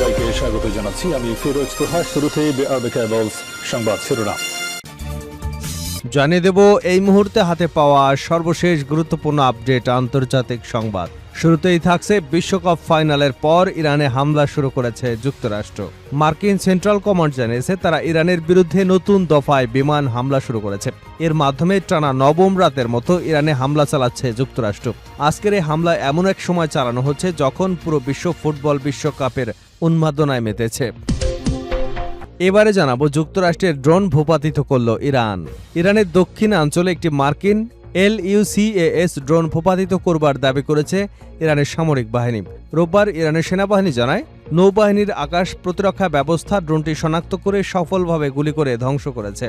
সবাইকে স্বাগত জানাচ্ছি। আমি ফিরোজ তোহা। শুরুতেই সংবাদ শিরোনাম জানিয়ে দেব এই মুহূর্তে হাতে পাওয়া সর্বশেষ গুরুত্বপূর্ণ আপডেট আন্তর্জাতিক সংবাদ। শুরুতেই থাকছে বিশ্বকাপ ফাইনালের পর ইরানে হামলা শুরু করেছে যুক্তরাষ্ট্র। মার্কিন সেন্ট্রাল কমান্ড জানিয়েছে তারা ইরানের বিরুদ্ধে নতুন দফায় বিমান হামলা শুরু করেছে। এর মাধ্যমে টানা নবম রাতের মতো ইরানে হামলা চালাচ্ছে যুক্তরাষ্ট্র। আজকের এই হামলা এমন এক সময় চালানো হচ্ছে যখন পুরো বিশ্ব ফুটবল বিশ্বকাপের উন্মাদনায় মেতেছে। এবারে জানাবো যুক্তরাষ্ট্রের ড্রোন ভূপাতিত করল ইরান। ইরানের দক্ষিণাঞ্চলে একটি মার্কিন LUCAS ড্রোন ভূপাতিত করবার দাবি করেছে ইরানের সামরিক বাহিনী। রোববার ইরানের সেনাবাহিনী জানায় নৌবাহিনীর আকাশ প্রতিরক্ষা ব্যবস্থা ড্রোনটি শনাক্ত করে সফলভাবে গুলি করে ধ্বংস করেছে।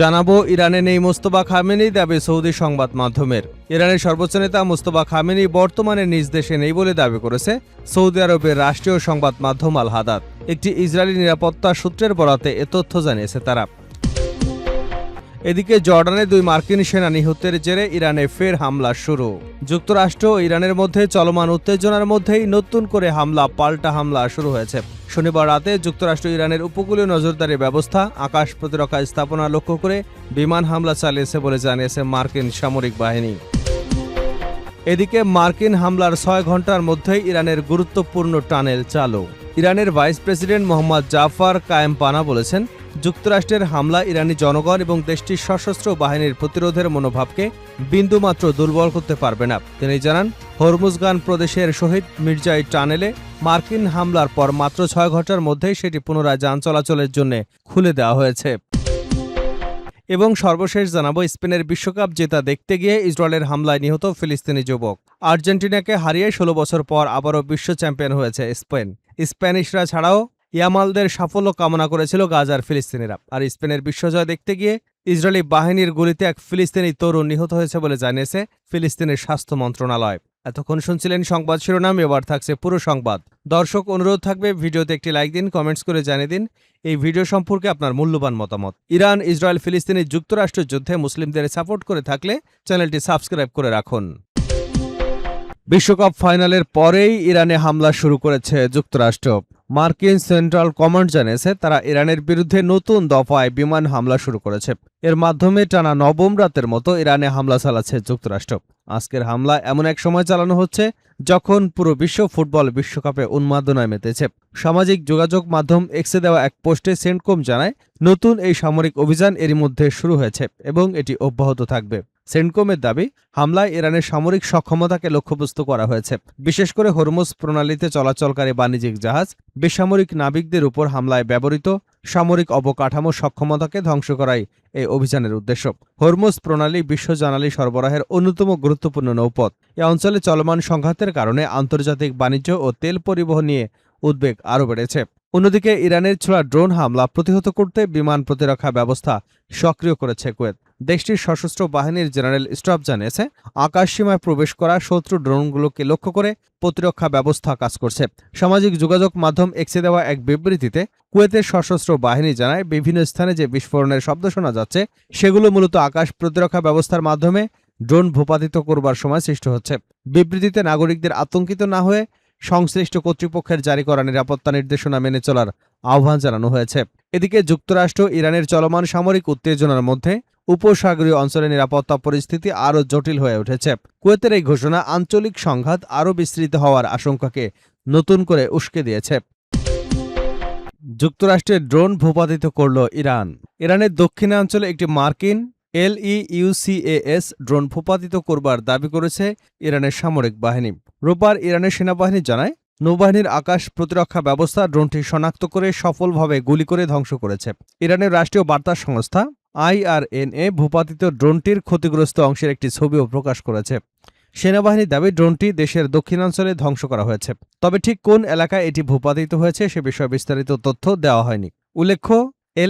জানাবো ইরানে নেই মোস্তফা খামেনি, দাবি সৌদি সংবাদ মাধ্যমের। ইরানের সর্বোচ্চ নেতা মোস্তফা খামেনি বর্তমানে নিজ দেশে নেই বলে দাবি করেছে সৌদি আরবের রাষ্ট্রীয় সংবাদ মাধ্যম আল হাদাত। একটি ইসরায়েলি নিরাপত্তা সূত্রের বরাতে এ তথ্য জানিয়েছে তারা। এদিকে জর্ডানে 2 মার্কিন সেনা নিহতের জেরে ইরানে ফের হামলা শুরু। যুক্তরাষ্ট্র ও ইরানের মধ্যে চলমান উত্তেজনার মধ্যেই নতুন করে পাল্টা হামলা শুরু হয়েছে। শনিবার রাতে যুক্তরাষ্ট্র ইরানের উপকূলীয় নজরদারি ব্যবস্থা, আকাশ প্রতিরক্ষা স্থাপনা লক্ষ্য করে বিমান হামলা চালিয়েছে বলে জানিয়েছে মার্কিন সামরিক বাহিনী। এদিকে মার্কিন হামলার 6 ঘন্টার মধ্যেই ইরানের গুরুত্বপূর্ণ টানেল চালু। ইরানের ভাইস প্রেসিডেন্ট মোহাম্মদ জাফর কায়েমপানা বলেছেন যুক্তরাষ্ট্রের হামলা ইরানি জনগণ এবং দেশটির সশস্ত্র বাহিনীর প্রতিরোধের মনোভাবকে বিন্দুমাত্র দুর্বল করতে পারবে না। তিনি জানান হরমুজগান প্রদেশের শহীদ মির্জাই টানেলে মার্কিন হামলার পর মাত্র 6 ঘন্টার মধ্যেই সেটি পুনরায় যান চলাচলের জন্য খুলে দেওয়া হয়েছে। এবং সর্বশেষ জানাবো স্পেনের বিশ্বকাপ জেতা দেখতে গিয়ে ইসরায়েলের হামলায় নিহত ফিলিস্তিনি যুবক। আর্জেন্টিনাকে হারিয়ে 16 বছর পর আবারও বিশ্ব চ্যাম্পিয়ন হয়েছে স্পেন। স্প্যানিশরা ছাড়াও ইয়ামালদের সাফল্য কামনা করেছিল গাজার ফিলিস্তিনিরা। আর স্পেনের বিশ্বজয় দেখতে গিয়ে ইসরায়েলি বাহিনীর গুলিতে এক ফিলিস্তিনি তরুণ নিহত হয়েছে বলে জানিয়েছে ফিলিস্তিনের স্বাস্থ্য মন্ত্রণালয়। এতক্ষণ শুনছিলেন সংবাদ শিরোনাম, এবার থাকছে পুরো সংবাদ। দর্শক, অনুরোধ থাকবে ভিডিওতে একটি লাইক দিন, কমেন্টস করে জানিয়ে দিন এই ভিডিও সম্পর্কে আপনার মূল্যবান মতামত। ইরান ইসরায়েল ফিলিস্তিনি যুক্তরাষ্ট্র যুদ্ধে মুসলিমদের সাপোর্ট করে থাকলে চ্যানেলটি সাবস্ক্রাইব করে রাখুন। বিশ্বকাপ ফাইনালের পরেই ইরানে হামলা শুরু করেছে যুক্তরাষ্ট্র। মার্কিন সেন্ট্রাল কমান্ড জানিয়েছে তারা ইরানের বিরুদ্ধে নতুন দফায় বিমান হামলা শুরু করেছে। এর মাধ্যমে টানা নবম রাতের মতো ইরানে হামলা চালাচ্ছে যুক্তরাষ্ট্র। আজকের হামলা এমন এক সময় চালানো হচ্ছে যখন পুরো বিশ্ব ফুটবল বিশ্বকাপে উন্মাদনায় মেতেছে। সামাজিক যোগাযোগ মাধ্যম এক্সে দেওয়া এক পোস্টে সেন্টকম জানায় নতুন এই সামরিক অভিযান এরই মধ্যে শুরু হয়েছে এবং এটি অব্যাহত থাকবে। সেন্টকমের দাবি হামলায় ইরানের সামরিক সক্ষমতাকে লক্ষ্যবস্তু করা হয়েছে। বিশেষ করে হরমুজ প্রণালীতে চলাচলকারী বাণিজ্যিক জাহাজ, বেসামরিক নাবিকদের উপর হামলায় ব্যবহৃত সামরিক অবকাঠামো সক্ষমতাকে ধ্বংস করাই এই অভিযানের উদ্দেশ্য। হরমুজ প্রণালী বিশ্ব জ্বালানি সরবরাহের অন্যতম গুরুত্বপূর্ণ নৌপথ। এ অঞ্চলে চলমান সংঘাতের কারণে আন্তর্জাতিক বাণিজ্য ও তেল পরিবহন নিয়ে উদ্বেগ আরও বেড়েছে। অন্যদিকে ইরানের ছোড়া ড্রোন হামলা প্রতিহত করতে বিমান প্রতিরক্ষা ব্যবস্থা সক্রিয় করেছে কুয়েত। দেশটির সশস্ত্র বাহিনীর জেনারেল স্টাফ জানিয়েছে আকাশসীমায় প্রবেশ করা শত্রু ড্রোনগুলোকে লক্ষ্য করে প্রতিরক্ষা ব্যবস্থা কাজ করছে। সামাজিক যোগাযোগ মাধ্যম এক্সে দেওয়া এক বিবৃতিতে কুয়েতের সশস্ত্র বাহিনী জানায় বিভিন্ন স্থানে যে বিস্ফোরণের শব্দ শোনা যাচ্ছে সেগুলো মূলত আকাশ প্রতিরক্ষা ব্যবস্থার মাধ্যমে ড্রোন ভূপাতিত করবার সময় সৃষ্টি হচ্ছে। বিবৃতিতে নাগরিকদের আতঙ্কিত না হয়ে সংশ্লিষ্ট কর্তৃপক্ষের জারি করা নিরাপত্তা নির্দেশনা মেনে চলার আহ্বান জানানো হয়েছে। এদিকে যুক্তরাষ্ট্র ইরানের চলমান সামরিক উত্তেজনার মধ্যে উপসাগরীয় অঞ্চলে নিরাপত্তা পরিস্থিতি আরও জটিল হয়ে উঠেছে। কুয়েতের এই ঘোষণা আঞ্চলিক সংঘাত আরও বিস্তৃত হওয়ার আশঙ্কাকে নতুন করে উস্কে দিয়েছে। যুক্তরাষ্ট্রের ড্রোন ভূপাতিত করল ইরান। ইরানের দক্ষিণাঞ্চলে একটি মার্কিন LEUCAS ড্রোন ভূপাতিত করবার দাবি করেছে ইরানের সামরিক বাহিনী। রোববার ইরানের সেনাবাহিনী জানায় নৌবাহিনীর আকাশ প্রতিরক্ষা ব্যবস্থা ড্রোনটি শনাক্ত করে সফলভাবে গুলি করে ধ্বংস করেছে। ইরানের রাষ্ট্রীয় বার্তা সংস্থা IRNA ভূপাতিত ড্রোনটির ক্ষতিগ্রস্ত অংশের একটি ছবিও প্রকাশ করেছে। সেনাবাহিনীর দাবি ড্রোনটি দেশের দক্ষিণাঞ্চলে ধ্বংস করা হয়েছে, তবে ঠিক কোন এলাকায় এটি ভূপাতিত হয়েছে সে বিষয়ে বিস্তারিত তথ্য দেওয়া হয়নি। উল্লেখ্য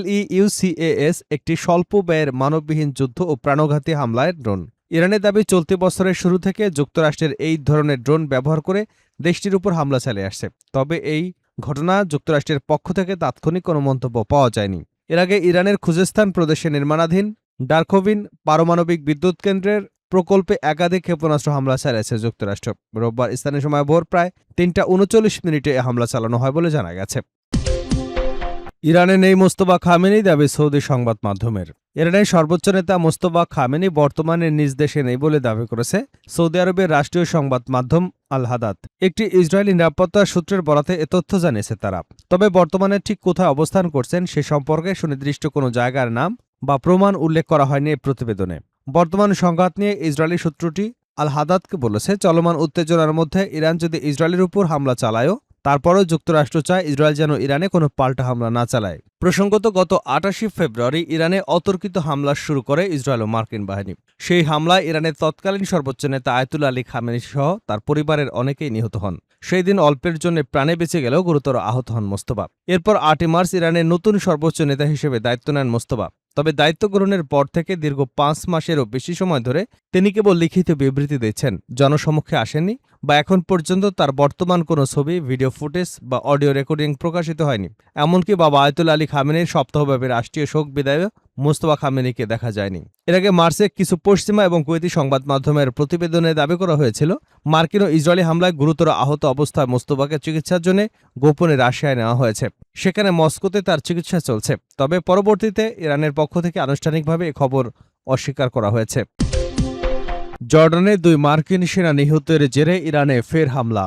LEUCAS একটি স্বল্প ব্যয়ের মানববিহীন যুদ্ধ ও প্রাণঘাতী হামলার ড্রোন। ইরানের দাবি চলতি বছরের শুরু থেকে যুক্তরাষ্ট্রের এই ধরনের ড্রোন ব্যবহার করে দেশটির উপর হামলা চালিয়ে আসছে। তবে এই ঘটনা যুক্তরাষ্ট্রের পক্ষ থেকে তাৎক্ষণিক কোনো মন্তব্য পাওয়া যায়নি। এর আগে ইরানের খুজেস্তান প্রদেশে নির্মাণাধীন ডারখোভিন পারমাণবিক বিদ্যুৎ কেন্দ্রের প্রকল্পে একাধিক ক্ষেপণাস্ত্র হামলা চালিয়েছে যুক্তরাষ্ট্র। রোববার স্থানীয় সময় ভোর প্রায় ৩:৩৯ এ হামলা চালানো হয় বলে জানা গেছে। ইরানে নেই মোস্তফা খামেনি, দাবি সৌদি সংবাদ মাধ্যমের। ইরানের সর্বোচ্চ নেতা মোস্তফা খামেনি বর্তমানে নিজ দেশে নেই বলে দাবি করেছে সৌদি আরবের রাষ্ট্রীয় সংবাদ মাধ্যম আল হাদাত। একটি ইসরায়েলি নিরাপত্তা সূত্রের বরাতে এ তথ্য জানিয়েছে তারা। তবে বর্তমানে ঠিক কোথায় অবস্থান করছেন সে সম্পর্কে সুনির্দিষ্ট কোনো জায়গার নাম বা প্রমাণ উল্লেখ করা হয়নি এই প্রতিবেদনে। বর্তমান সংঘাত নিয়ে ইসরায়েলি সূত্রটি আল হাদাতকে বলেছে, চলমান উত্তেজনার মধ্যে ইরান যদি ইসরায়েলের উপর হামলা চালায়ও, তারপরও যুক্তরাষ্ট্র চায় ইসরায়েল যেন ইরানে কোনো পাল্টা হামলা না চালায়। প্রসঙ্গত, গত ২৮ ফেব্রুয়ারি ইরানে অতর্কিত হামলা শুরু করে ইসরায়েল ও মার্কিন বাহিনী। সেই হামলায় ইরানের তৎকালীন সর্বোচ্চ নেতা আয়াতুল্লাহ আলী খামেনি সহ তার পরিবারের অনেকেই নিহত হন। সেই দিন অল্পের জন্য প্রাণে বেঁচে গেলেও গুরুতর আহত হন মোস্তফা। এরপর ৮ মার্চ ইরানের নতুন সর্বোচ্চ নেতা হিসেবে দায়িত্ব নেন মোস্তফা। তবে দায়িত্ব গ্রহণের পর থেকে দীর্ঘ ৫ মাসেরও বেশি সময় ধরে তিনি কেবল লিখিত বিবৃতি দিচ্ছেন, জনসমক্ষে আসেননি বা এখন পর্যন্ত তার বর্তমান কোনো ছবি, ভিডিও ফুটেজ বা অডিও রেকর্ডিং প্রকাশিত হয়নি। এমনকি বাবা আয়াতুল্লাহ আলী খামেনির সপ্তাহব্যাপী রাষ্ট্রীয় শোক বিদায়ে মোস্তফা খামেনিকে দেখা যায়নি। এর আগে মার্চে কিছু পশ্চিমা এবং কুয়েতি সংবাদ মাধ্যমের প্রতিবেদনে দাবি করা হয়েছিল, মার্কিন ও ইসরায়েলি হামলায় গুরুতর আহত অবস্থায় মোস্তফাকে চিকিৎসার জন্য গোপনে রাশিয়ায় নেওয়া হয়েছে। সেখানে মস্কোতে তার চিকিৎসা চলছে। তবে পরবর্তীতে ইরানের পক্ষ থেকে আনুষ্ঠানিকভাবে এ খবর অস্বীকার করা হয়েছে। জর্ডানে ২ মার্কিন সেনা নিহতের জেরে ইরানে ফের হামলা।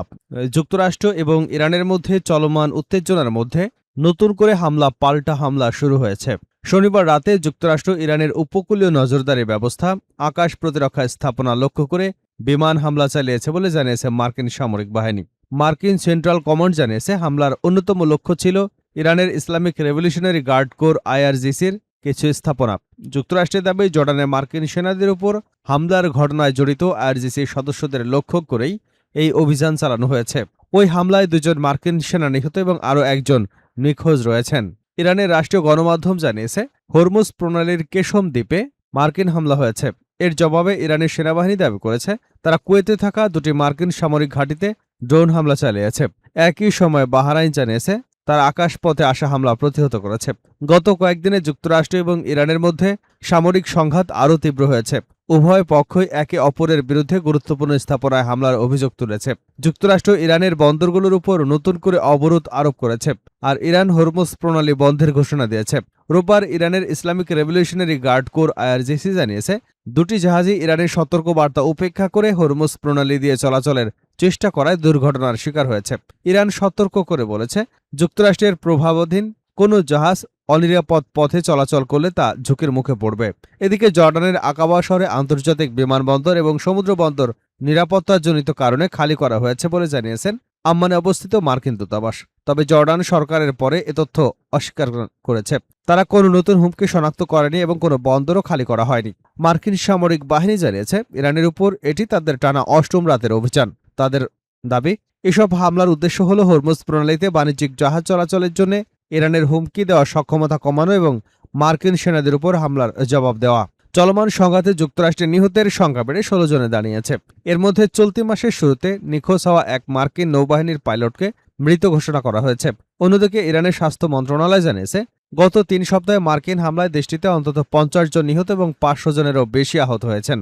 যুক্তরাষ্ট্র এবং ইরানের মধ্যে চলমান উত্তেজনার মধ্যে নতুন করে পাল্টা হামলা শুরু হয়েছে। শনিবার রাতে যুক্তরাষ্ট্র ইরানের উপকূলীয় নজরদারি ব্যবস্থা, আকাশ প্রতিরক্ষা স্থাপনা লক্ষ্য করে বিমান হামলা চালিয়েছে বলে জানিয়েছে মার্কিন সামরিক বাহিনী। মার্কিন সেন্ট্রাল কমান্ড জানিয়েছে, হামলার অন্যতম লক্ষ্য ছিল ইরানের ইসলামিক রেভলিউশনারি গার্ড কোর IRGCর কিছু স্থাপনা। যুক্তরাষ্ট্রের দাবি, জর্ডানের মার্কিন সেনাদের উপর হামলার ঘটনায় জড়িত IRGCর সদস্যদের লক্ষ্য করেই এই অভিযান চালানো হয়েছে। ওই হামলায় ২ জন মার্কিন সেনা নিহত এবং আরও একজন নিখোঁজ রয়েছেন। ইরানের রাষ্ট্রীয় গণমাধ্যম জানিয়েছে, হরমুজ প্রণালীর কেশম দ্বীপে মার্কিন হামলা হয়েছে। এর জবাবে ইরানের সেনাবাহিনী দাবি করেছে, তারা কুয়েতে থাকা ২টি মার্কিন সামরিক ঘাঁটিতে ড্রোন হামলা চালিয়েছে। একই সময় বাহরাইন জানিয়েছে, তার আকাশপথে আসা হামলা প্রতিহত করেছে। গত কয়েকদিনে যুক্তরাষ্ট্র এবং ইরানের মধ্যে সামরিক সংঘাত আরও তীব্র হয়েছে। উভয় পক্ষই একে অপরের বিরুদ্ধে গুরুত্বপূর্ণ স্থাপনায় হামলার অভিযোগ তুলেছে। যুক্তরাষ্ট্র ইরানের বন্দরগুলোর উপর নতুন করে অবরোধ আরোপ করেছে, আর ইরান হরমুজ প্রণালী বন্ধের ঘোষণা দিয়েছে। রোববার ইরানের Islamic revolutionary guard corps IRGC জানিয়েছে, ২টি জাহাজই ইরানের সতর্কবার্তা উপেক্ষা করে হরমুজ প্রণালী দিয়ে চলাচলের চেষ্টা করায় দুর্ঘটনার শিকার হয়েছে। ইরান সতর্ক করে বলেছে, যুক্তরাষ্ট্রের প্রভাবাধীন কোনো জাহাজ অনিরাপদ পথে চলাচল করলে তা ঝুঁকির মুখে পড়বে। এদিকে জর্ডানের আকাবা শহরে আন্তর্জাতিক বিমানবন্দর এবং সমুদ্র বন্দর নিরাপত্তাজনিত কারণে খালি করা হয়েছে বলে জানিয়েছেন আম্মানে অবস্থিত মার্কিন দূতাবাস। তবে জর্ডান সরকারের পরে এ তথ্য অস্বীকার করেছে। তারা কোনো নতুন হুমকি শনাক্ত করেনি এবং কোনো বন্দরও খালি করা হয়নি। মার্কিন সামরিক বাহিনী জানিয়েছে, ইরানের উপর এটি তাদের টানা ৮ম রাতের অভিযান। তাদের দাবি, এসব হামলার উদ্দেশ্য হল হরমুজ প্রণালীতে বাণিজ্যিক জাহাজ চলাচলের জন্য ইরানের হুমকি দেওয়ার সক্ষমতা কমানো এবং মার্কিন সেনাদের উপর হামলার জবাব দেওয়া। চলমান সংঘাতে যুক্তরাষ্ট্রের নিহতের সংখ্যা বেড়ে ১৬ জনে দাঁড়িয়েছে। এর মধ্যে চলতি মাসের শুরুতে নিখোঁজ হওয়া এক মার্কিন নৌবাহিনীর পাইলটকে মৃত ঘোষণা করা হয়েছে। অন্যদিকে ইরানের স্বাস্থ্য মন্ত্রণালয় জানিয়েছে, গত ৩ সপ্তাহে মার্কিন হামলায় দেশটিতে অন্তত ৫০ জন নিহত এবং ৫০০ জনেরও বেশি আহত হয়েছেন।